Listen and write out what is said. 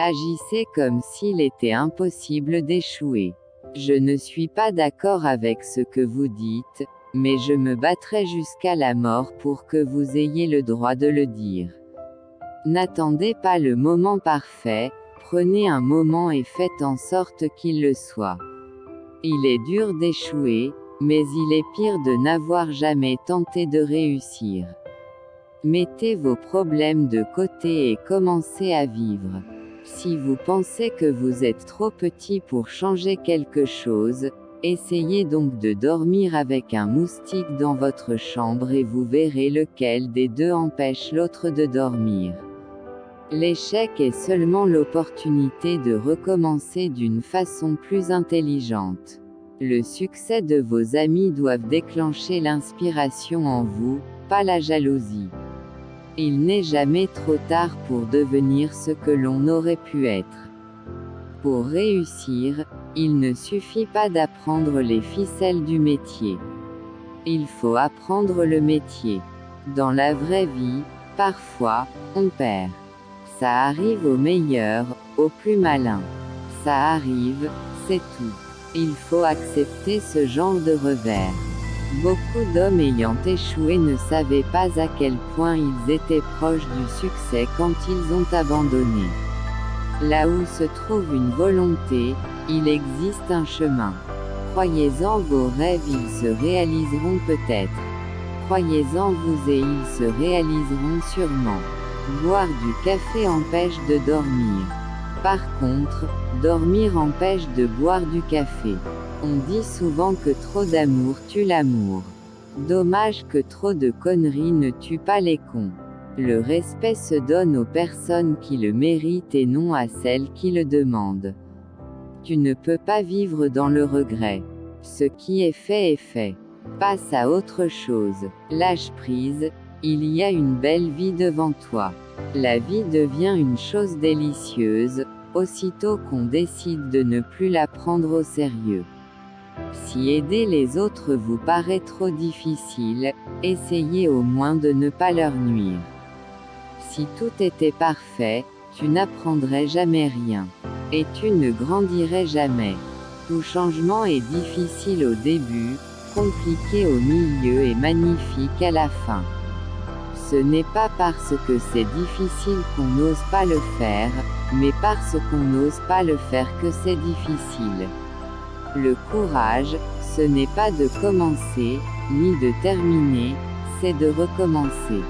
Agissez comme s'il était impossible d'échouer. Je ne suis pas d'accord avec ce que vous dites, mais je me battrai jusqu'à la mort pour que vous ayez le droit de le dire. N'attendez pas le moment parfait, prenez un moment et faites en sorte qu'il le soit. Il est dur d'échouer, mais il est pire de n'avoir jamais tenté de réussir. Mettez vos problèmes de côté et commencez à vivre. Si vous pensez que vous êtes trop petit pour changer quelque chose, essayez donc de dormir avec un moustique dans votre chambre et vous verrez lequel des deux empêche l'autre de dormir. L'échec est seulement l'opportunité de recommencer d'une façon plus intelligente. Le succès de vos amis doivent déclencher l'inspiration en vous, pas la jalousie. Il n'est jamais trop tard pour devenir ce que l'on aurait pu être. Pour réussir, il ne suffit pas d'apprendre les ficelles du métier. Il faut apprendre le métier. Dans la vraie vie, parfois, on perd. Ça arrive aux meilleurs, aux plus malins. Ça arrive, c'est tout. Il faut accepter ce genre de revers. Beaucoup d'hommes ayant échoué ne savaient pas à quel point ils étaient proches du succès quand ils ont abandonné. Là où se trouve une volonté, il existe un chemin. Croyez-en vos rêves, ils se réaliseront peut-être. Croyez-en vous et ils se réaliseront sûrement. Boire du café empêche de dormir. Par contre, dormir empêche de boire du café. On dit souvent que trop d'amour tue l'amour. Dommage que trop de conneries ne tuent pas les cons. Le respect se donne aux personnes qui le méritent et non à celles qui le demandent. Tu ne peux pas vivre dans le regret. Ce qui est fait. Passe à autre chose. Lâche prise, il y a une belle vie devant toi. La vie devient une chose délicieuse, aussitôt qu'on décide de ne plus la prendre au sérieux. Si aider les autres vous paraît trop difficile, essayez au moins de ne pas leur nuire. Si tout était parfait, tu n'apprendrais jamais rien. Et tu ne grandirais jamais. Tout changement est difficile au début, compliqué au milieu et magnifique à la fin. Ce n'est pas parce que c'est difficile qu'on n'ose pas le faire, mais parce qu'on n'ose pas le faire que c'est difficile. Le courage, ce n'est pas de commencer, ni de terminer, c'est de recommencer.